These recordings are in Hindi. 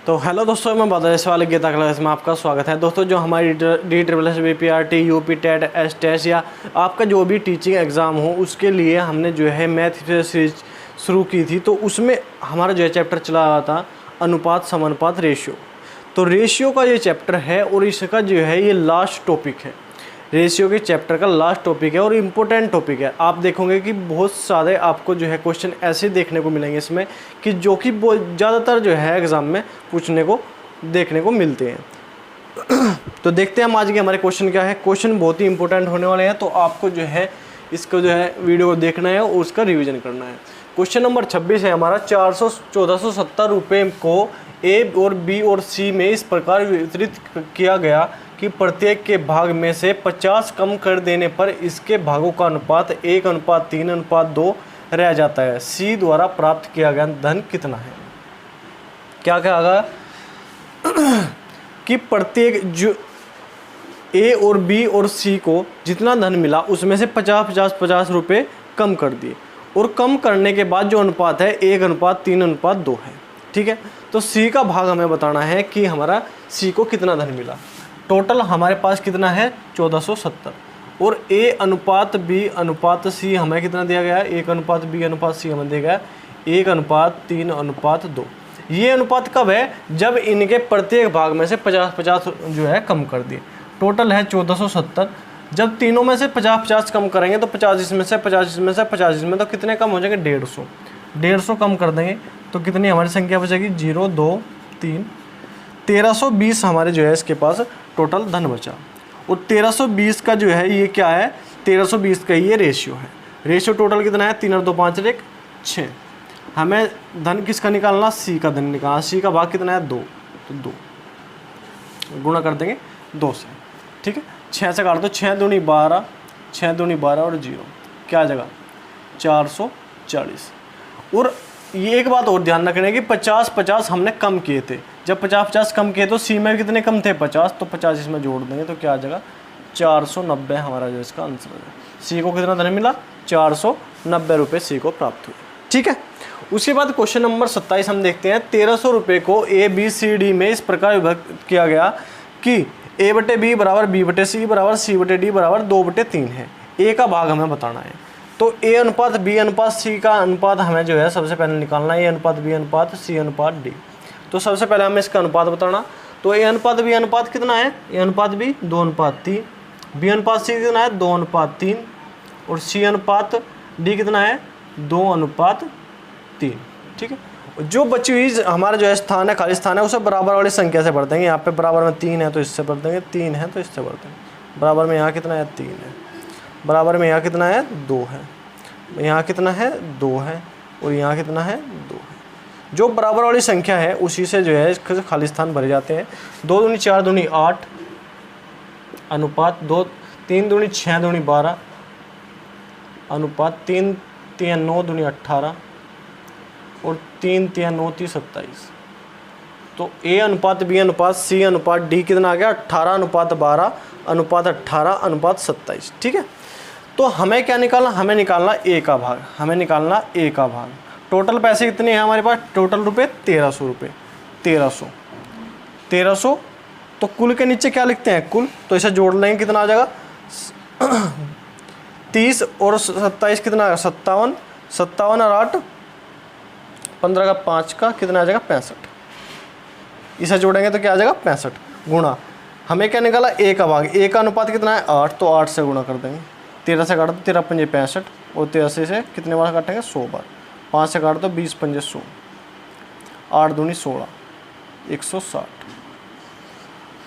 तो हेलो दोस्तों, मैं बादल इस वाले गीता क्लास में आपका स्वागत है। दोस्तों, जो हमारी DSSS BPRT UP TET test या आपका जो भी टीचिंग एग्ज़ाम हो उसके लिए हमने जो है मैथ सीरीज शुरू की थी। तो उसमें हमारा जो है चैप्टर चला रहा था अनुपात समानुपात रेशियो। तो रेशियो का ये चैप्टर है और इसका जो है ये लास्ट टॉपिक है। रेशियो के चैप्टर का लास्ट टॉपिक है और इम्पोर्टेंट टॉपिक है। आप देखोगे कि बहुत सारे आपको जो है क्वेश्चन ऐसे देखने को मिलेंगे इसमें कि जो कि बहुत ज़्यादातर जो है एग्ज़ाम में पूछने को देखने को मिलते हैं। तो देखते हैं हम आज के हमारे क्वेश्चन क्या है। क्वेश्चन बहुत ही इंपॉर्टेंट होने वाले हैं, तो आपको जो है इसको जो है वीडियो को देखना है और उसका रिविज़न करना है। क्वेश्चन नंबर 26 है हमारा। 1470 रुपये को ए और बी और सी में इस प्रकार वितरित किया गया कि प्रत्येक के भाग में से 50 कम कर देने पर इसके भागों का अनुपात 1:3:2 रह जाता है। सी द्वारा प्राप्त किया गया धन कितना है? क्या क्या आगा कि प्रत्येक जो ए और बी और सी को जितना धन मिला उसमें से 50 रुपये कम कर दिए और कम करने के बाद जो अनुपात है 1:3:2 है। ठीक है, तो सी का भाग हमें बताना है कि हमारा सी को कितना धन मिला। टोटल हमारे पास कितना है 1470 और ए अनुपात बी अनुपात सी हमें कितना दिया गया है 1:b/c हमें दिया गया 1:3:2। ये अनुपात कब है? जब इनके प्रत्येक भाग में से 50 जो है कम कर दिए। टोटल है 1470। जब तीनों में से 50 कम करेंगे तो 50 इसमें से 50 इसमें से 50 इसमें, तो कितने कम हो जाएंगे 150 कम कर देंगे तो कितनी हमारी संख्या बचेगी 0 2 3 1320 हमारे जो है इसके पास टोटल धन बचा। और 1320 का जो है ये क्या है 1320 का ये रेशियो है। रेशियो टोटल कितना है 3 और 2 5 और 1 6। हमें धन किसका निकालना? सी का धन निकालना। सी का भाग कितना है 2, तो 2 गुणा कर देंगे 2 से। ठीक है, 6 से काट दो 6 दूनी 12 6 दूनी 12 और 0 क्या जगह 440। और ये एक बात और ध्यान रखना है कि 50 हमने कम किए थे। जब 50 कम किए तो सी में कितने कम थे 50, तो 50 इसमें जोड़ देंगे तो क्या आ जाएगा 490 हमारा जो इसका आंसर है। सी को कितना धन मिला 490 रुपये सी को प्राप्त हुए। ठीक है, उसके बाद क्वेश्चन नंबर 27 हम देखते हैं। 1300 रुपये को ABCD में इस प्रकार विभक्त किया गया कि A/B बराबर B/C बराबर C/D बराबर 2/3 है। ए का भाग हमें बताना है। तो A अनुपात B अनुपात C का अनुपात हमें जो है सबसे पहले निकालना है। A अनुपात B अनुपात C अनुपात D। तो सबसे पहले हमें इसका अनुपात बताना। तो A अनुपात B अनुपात कितना है? A अनुपात B 2:3, B अनुपात C कितना है 2:3 और C अनुपात D कितना है 2:3। ठीक है, जो बची हुई हमारा जो है स्थान है खाली स्थान है उसे बराबर वाली संख्या से भर देंगे। यहाँ पे बराबर में 3 है तो इससे भर देंगे, 3 है तो इससे भर देंगे। बराबर में यहाँ कितना है 3 है, बराबर में यहाँ कितना है 2 है, यहाँ कितना है 2 है और यहाँ कितना है 2 है। जो बराबर वाली संख्या है उसी से जो है इसके खाली स्थान भरे जाते हैं। 2 दूनी 4 दूनी 8 अनुपात 2 3 दूनी 6 दूनी 12 अनुपात 3 3 9 दूनी 18 और 3 3 9 30 27। तो A अनुपात B अनुपात C अनुपात D कितना आ गया 18:12 अनुपात 18 अनुपात 27। ठीक है, तो हमें क्या निकालना? हमें निकालना A का भाग। हमें निकालना A का भाग। टोटल पैसे कितने हैं हमारे पास? टोटल रुपये 1300 रुपये। 1300 तो कुल के नीचे क्या लिखते हैं कुल, तो इसे जोड़ लेंगे कितना आ जाएगा 30 और 27 कितना आएगा 57 57 और 8 15 का 5 का कितना आ जाएगा 65। इसे जोड़ेंगे तो क्या आ जाएगा 65 गुणा हमें क्या निकाला A का भाग। A का अनुपात कितना है 8, तो 8 से गुणा कर देंगे। 13 से काट दो 13 पंजे 65 और 83 से कितने बार काटेंगे 100 बार। 5 से काट दो 20 पंजे 100, 8 दूनी 16 160।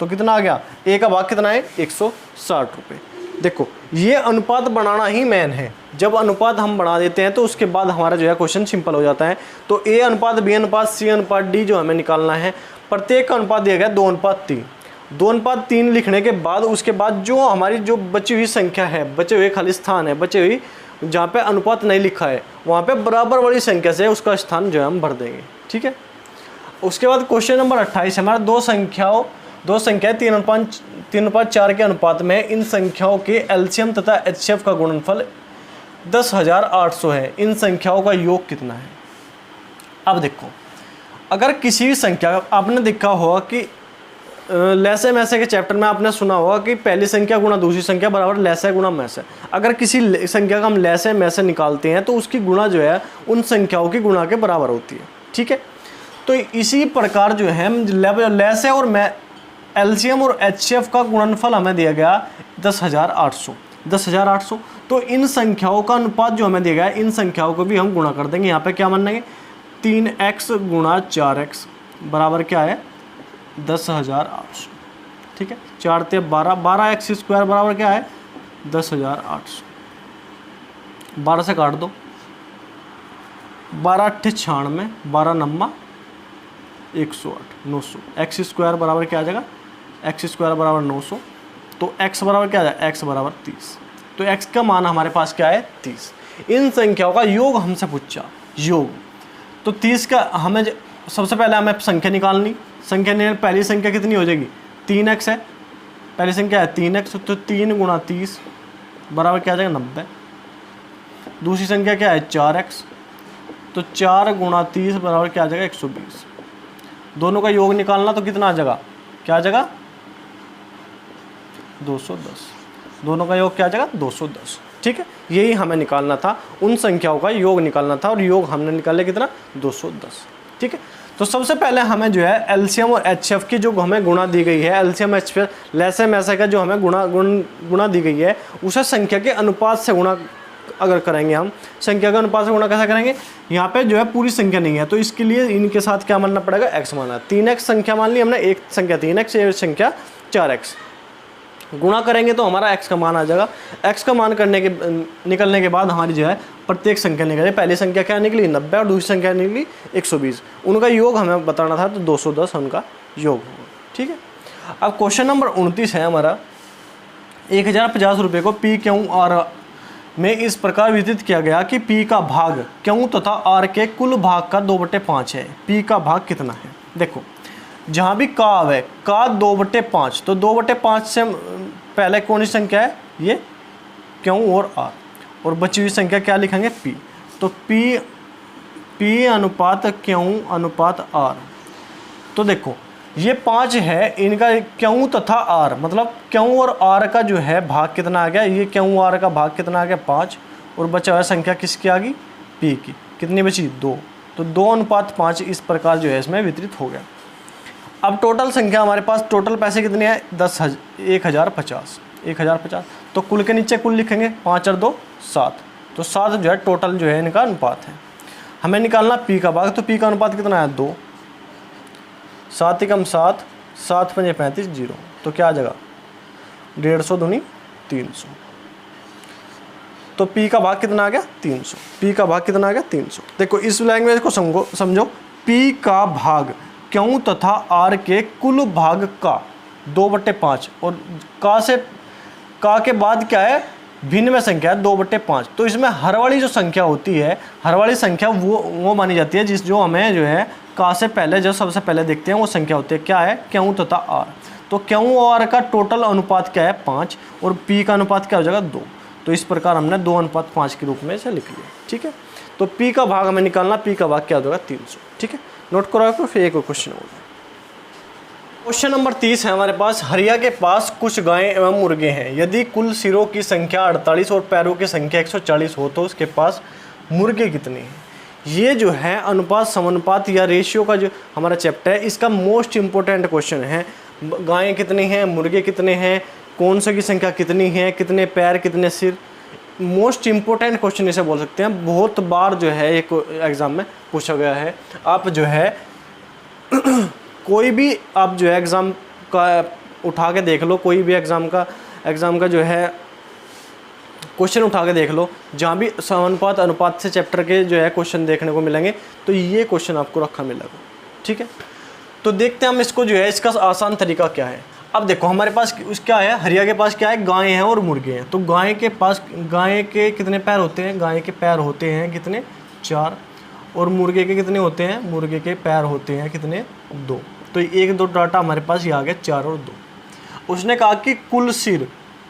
तो कितना आ गया A का भाग कितना है 160 रुपये। देखो ये अनुपात बनाना ही मेन है। जब अनुपात हम बना देते हैं तो उसके बाद हमारा जो है क्वेश्चन सिंपल हो जाता है। तो A अनुपात B अनुपात C अनुपात D जो हमें निकालना है, प्रत्येक का अनुपात दिया गया 2:3। 2:3 लिखने के बाद उसके बाद जो हमारी जो बची हुई संख्या है, बचे हुए खाली स्थान है, बचे हुई जहाँ पे अनुपात नहीं लिखा है वहाँ पे बराबर वाली संख्या से उसका स्थान जो है हम भर देंगे। ठीक है, उसके बाद क्वेश्चन नंबर 28 हमारा दो संख्याएं 3:4 के अनुपात में इन संख्याओं के एलसीएम तथा एचसीएफ का गुणनफल 10,800 है। इन संख्याओं का योग कितना है? अब देखो अगर किसी भी संख्या, आपने देखा होगा कि लैसे मैसे के चैप्टर में आपने सुना होगा कि पहली संख्या गुणा दूसरी संख्या बराबर लैसे गुणा मैसे। अगर किसी संख्या का हम लैसे मैसे निकालते हैं तो उसकी गुणा जो है उन संख्याओं की गुणा के बराबर होती है, ठीक है। तो इसी प्रकार जो है लैसे और एलसीएम और एचसीएफ का गुणनफल हमें दिया गया 10,800। तो इन संख्याओं का अनुपात जो हमें दिया गया है, इन संख्याओं को भी हम गुणा कर देंगे। यहाँ पे क्या मानेंगे, 3x गुणा 4x बराबर क्या है 10,800, ठीक है। 4 ते 12, 12x स्क्वायर बराबर क्या है 10,800। 12 से काट दो, 12 अट्ठे 96, 12 नम्मा 108, 900। एक्स स्क्वायर बराबर क्या आ जाएगा, एक्स स्क्वायर बराबर 900। तो x बराबर क्या आ जाएगा, x बराबर 30। तो x का मान हमारे पास क्या है 30। इन संख्याओं का योग हमसे पूछा, योग। तो 30 का हमें सबसे पहले हमें संख्या निकालनी। पहली संख्या कितनी हो जाएगी, 3x है, पहली संख्या है 3x। तो 3 गुणा 30 बराबर क्या आ जाएगा 90। दूसरी संख्या क्या है 4x। तो 4 गुणा 30 बराबर क्या आ जाएगा 120। दोनों का योग निकालना तो कितना आ जाएगा, क्या आ जाएगा 210। दोनों का योग क्या आ जाएगा 210, ठीक है। यही हमें निकालना था, उन संख्याओं का योग निकालना था और योग हमने निकाले कितना 210, ठीक है। तो सबसे पहले हमें जो है एलसीएम और एचसीएफ की जो हमें गुणा दी गई है, एलसीएम एचसीएफ लैसे मैसे का जो हमें गुणा दी गई है, उसे संख्या के अनुपात से गुणा अगर करेंगे हम, संख्या का अनुपात से गुणा कैसे करेंगे, यहाँ पे जो है पूरी संख्या नहीं है तो इसके लिए इनके साथ क्या मानना पड़ेगा, x माना। 3x संख्या मान ली हमने, एक संख्या 3x, एक संख्या 4x। गुणा करेंगे तो हमारा x का मान आ जाएगा। x का मान निकलने के बाद हमारी जो है प्रत्येक संख्या निकले। पहली संख्या क्या निकली 90 और दूसरी संख्या निकली 120। उनका योग हमें बताना था तो 210 उनका योग होगा, ठीक है। अब क्वेश्चन नंबर 29 है हमारा, 1050 रुपये को P, Q और में इस प्रकार वितरित किया गया कि P का भाग Q तथा R के कुल भाग का 2/5 है। P का भाग कितना है, देखो जहाँ भी का है, का 2/5, तो 2/5 से पहले कौन सी संख्या है, ये Q और R, और बची हुई संख्या क्या लिखेंगे P। तो P अनुपात Q अनुपात R। तो देखो ये 5 है, इनका Q तथा R, मतलब Q और R का जो है भाग कितना आ गया, ये Q R का भाग कितना आ गया 5, और बचा हुआ संख्या किसकी आ गई P की, कितनी बची 2। तो 2:5 इस प्रकार जो है इसमें वितरित हो गया। अब टोटल संख्या हमारे पास, टोटल पैसे कितने हैं 1050। तो कुल के नीचे कुल लिखेंगे, 5 और 2 7। तो 7 जो है टोटल जो है इनका अनुपात है। हमें निकालना P का भाग, तो P का अनुपात कितना है 2। 7 एकम 7, 7 पंजे 35, 0। तो क्या आ जाएगा 150 दूनी 300। तो P का भाग कितना आ गया 300। P का भाग कितना आ गया 300। देखो इस लैंग्वेज को समझो। P का भाग Q तथा R के कुल भाग का 2/5, और का के बाद क्या है भिन्न में संख्या है 2/5। तो इसमें हर वाली जो संख्या होती है, हर वाली संख्या वो मानी जाती है जो हमें जो है का से पहले जो सबसे पहले देखते हैं वो संख्या होती है, क्या है Q तथा R। तो Q और R का टोटल अनुपात क्या है 5, और P का अनुपात क्या हो जाएगा 2। तो इस प्रकार हमने 2:5 के रूप में इसे लिख लिया, ठीक है। तो P का भाग हमें निकालना, P का भाग क्या हो जाएगा 300, ठीक है। नोट करो आपको, फिर एक और क्वेश्चन होगा। क्वेश्चन नंबर 30 है हमारे पास, हरिया के पास कुछ गायें एवं मुर्गे हैं। यदि कुल सिरों की संख्या 48 और पैरों की संख्या 140 हो तो उसके पास मुर्गे कितने हैं। ये जो है अनुपात समानुपात या रेशियो का जो हमारा चैप्टर है, इसका मोस्ट इम्पोर्टेंट क्वेश्चन है। गायें कितनी हैं, मुर्गे कितने हैं, कौन सा की संख्या कितनी है, कितने पैर कितने सिर, मोस्ट इम्पोर्टेंट क्वेश्चन इसे बोल सकते हैं। बहुत बार जो है एक एग्ज़ाम में पूछा गया है। आप जो है कोई भी आप जो है एग्ज़ाम का उठा के देख लो, कोई भी एग्ज़ाम का जो है क्वेश्चन उठा के देख लो, जहाँ भी समानुपात अनुपात से चैप्टर के जो है क्वेश्चन देखने को मिलेंगे, तो ये क्वेश्चन आपको रखा मिलेगा, ठीक है। तो देखते हैं हम इसको जो है, इसका आसान तरीका क्या है। अब देखो हमारे पास क्या है, हरिया के पास क्या है, गायें हैं और मुर्गे हैं। तो गाय के कितने पैर होते हैं, गाय के पैर होते हैं कितने 4, और मुर्गे के कितने होते हैं, मुर्गे के पैर होते हैं कितने 2। तो 1-2 डाटा हमारे पास ये आ गया 4 और 2। उसने कहा कि कुल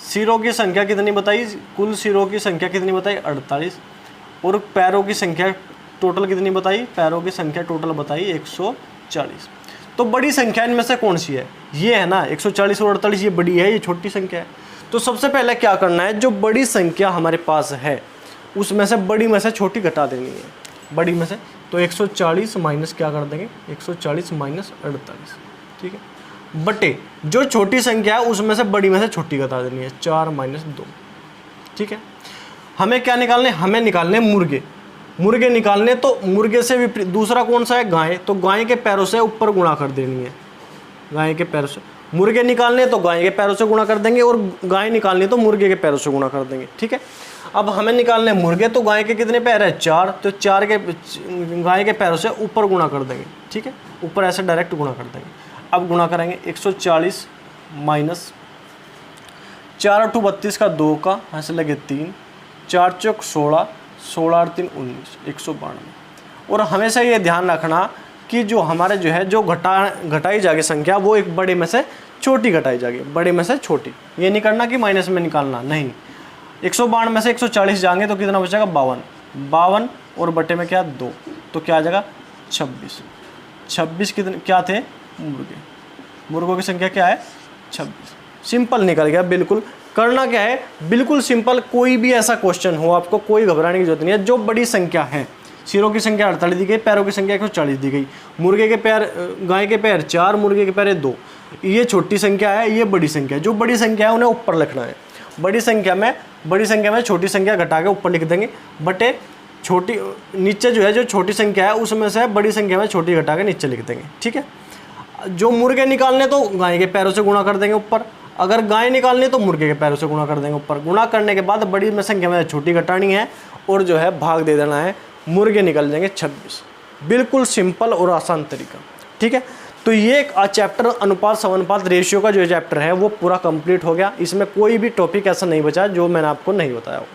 सिरों की संख्या कितनी बताई, कुल सिरों की संख्या कितनी बताई 48, और पैरों की संख्या टोटल कितनी बताई, पैरों की संख्या टोटल बताई 140। तो बड़ी संख्या इनमें से कौन सी है, ये है ना 140 और 48, ये बड़ी है, ये छोटी संख्या है। तो सबसे पहले क्या करना है, जो बड़ी संख्या हमारे पास है उसमें से बड़ी में से छोटी घटा देनी है, बड़ी में से। तो 140 माइनस क्या कर देंगे, 140 माइनस 48, ठीक है, बटे जो छोटी संख्या है उसमें से बड़ी में से छोटी घटा देनी है, 4 माइनस 2, ठीक है। हमें क्या निकालने, हमें निकालने मुर्गे, मुर्गे निकालने। तो मुर्गे से भी दूसरा कौन सा है, गाय। तो गाय के पैरों से ऊपर गुणा कर देनी है, गाय के पैरों से। मुर्गे निकालने तो गाय के पैरों से गुणा कर देंगे, और गाय निकालनी तो मुर्गे के पैरों से गुणा कर देंगे, ठीक है। अब हमें निकालने मुर्गे, तो गाय के कितने पैर है, 4, तो 4 के गाय के पैरों से ऊपर गुणा कर देंगे, ठीक है, ऊपर ऐसे डायरेक्ट गुणा कर देंगे। अब गुणा करेंगे 140 माइनस 4 8 32 का 2 का ऐसे लगे 3, 4 चौक 16, 16 और 3 19, 192। और हमेशा ये ध्यान रखना कि जो हमारे जो है जो घटाई जाएगी संख्या वो एक बड़े में से छोटी घटाई जाएगी, बड़े में से छोटी। ये नहीं करना कि माइनस में निकालना, नहीं। 192 में से 140 जाएंगे तो कितना बचेगा, 52, 52 और बटे में क्या 2, तो क्या आ जाएगा 26। 26 कितने क्या थे, मुर्गे, मुर्गों की संख्या क्या है 26। सिंपल निकल गया बिल्कुल। करना क्या है, बिल्कुल सिंपल। कोई भी ऐसा क्वेश्चन हो आपको कोई घबराने की जरूरत नहीं है। जो बड़ी संख्या है, सिरों की संख्या 48 दी गई, पैरों की संख्या 140 दी गई, मुर्गे के पैर, गाय के पैर 4, मुर्गे के पैर 2, ये छोटी संख्या है, ये बड़ी संख्या है। जो बड़ी संख्या है उन्हें ऊपर लिखना है, बड़ी संख्या में छोटी संख्या घटा के ऊपर लिख देंगे, बटे छोटी नीचे जो है जो छोटी संख्या है उसमें से बड़ी संख्या में छोटी घटा के नीचे लिख देंगे, ठीक है। जो मुर्गे निकालने तो गाय के पैरों से गुणा कर देंगे ऊपर, अगर गाय निकालने तो मुर्गे के पैरों से गुणा कर देंगे ऊपर। गुणा करने के बाद बड़ी में संख्या में छोटी घटानी है और जो है भाग दे देना है, मुर्गे निकल जाएंगे 26। बिल्कुल सिंपल और आसान तरीका, ठीक है। तो ये एक चैप्टर अनुपात समानुपात रेशियो का जो चैप्टर है वो पूरा कंप्लीट हो गया। इसमें कोई भी टॉपिक ऐसा नहीं बचा जो मैंने आपको नहीं बताया हो,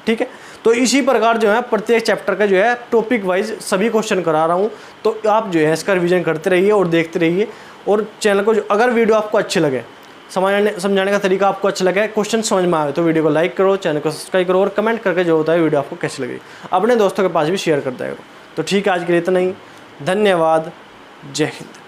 ठीक है। तो इसी प्रकार जो है प्रत्येक चैप्टर का जो है टॉपिक वाइज सभी क्वेश्चन करा रहा हूँ, तो आप जो है इसका रिवीजन करते रहिए और देखते रहिए। और चैनल को अगर वीडियो आपको अच्छी लगे, समझाने का तरीका आपको अच्छा लगे, क्वेश्चन समझ में आए तो वीडियो को लाइक करो, चैनल को सब्सक्राइब करो और कमेंट करके जो होता है वीडियो आपको कैसी लगी अपने दोस्तों के पास भी शेयर कर दिया करो। तो ठीक है, आज के लिए इतना ही। धन्यवाद। जय हिंद।